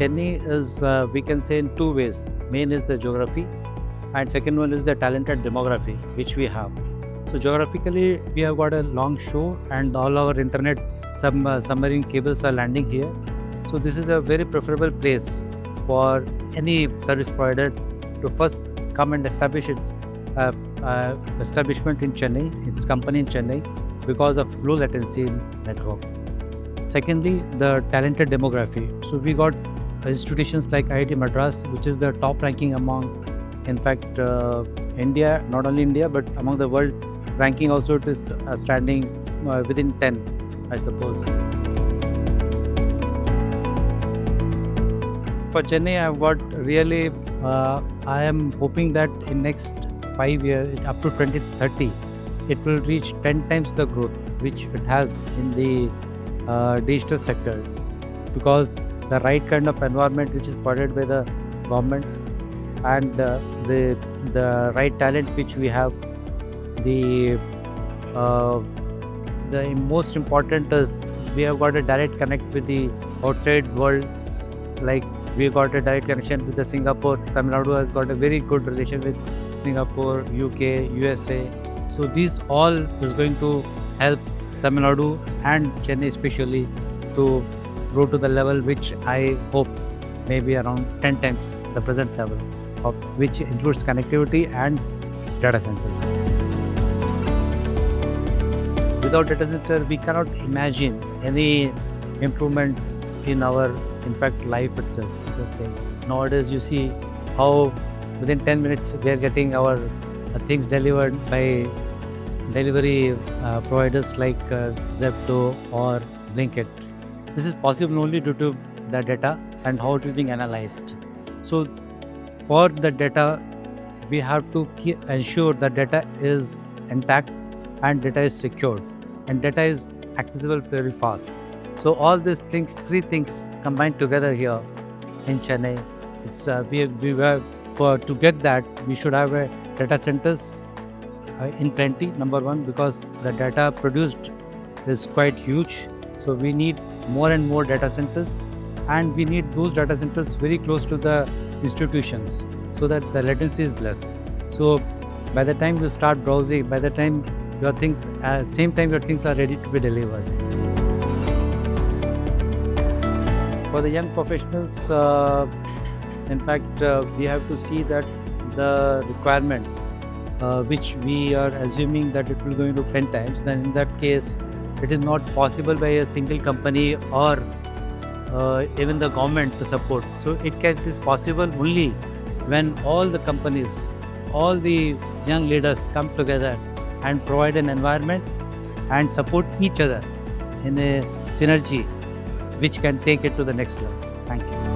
Chennai is, we can say, in two ways. Main is the geography, and second one is the talented demography which we have. So geographically, we have got a long shore, and all our internet submarine cables are landing here. So this is a very preferable place for any service provider to first come and establish its establishment in Chennai, its company in Chennai, because of low latency network. Secondly, the talented demography. So we got institutions like IIT Madras, which is the top ranking among, in fact, India, not only India, but among the world ranking also. It is standing within 10, I suppose. For Chennai, I've got really, I am hoping that in next 5 years, up to 2030, it will reach 10 times the growth which it has in the digital sector, because the right kind of environment which is provided by the government, and the right talent which we have. The most important is we have got a direct connect with the outside world. Like we got a direct connection with the Singapore. Tamil Nadu has got a very good relation with Singapore, UK, USA. So these all is going to help Tamil Nadu and Chennai especially to grow to the level which I hope maybe around 10 times the present level, of which includes connectivity and data centers. Without data center, we cannot imagine any improvement in our, in fact, life itself. You can say nowadays you see how within 10 minutes we are getting our things delivered by delivery providers like Zepto or Blinkit. This is possible only due to the data and how it is being analyzed. So for the data, we have to ensure that data is intact and data is secured and data is accessible very fast. So all these things, three things combined together here in Chennai. To get that, we should have data centers in plenty, number one, because the data produced is quite huge. So we need more and more data centers, and we need those data centers very close to the institutions so that the latency is less. So by the time you start browsing, by the time your things, same time your things are ready to be delivered. For the young professionals, in fact, we have to see that the requirement which we are assuming that it will go into 10 times, then in that case, it is not possible by a single company or even the government to support. So it is possible only when all the companies, all the young leaders come together and provide an environment and support each other in a synergy which can take it to the next level. Thank you.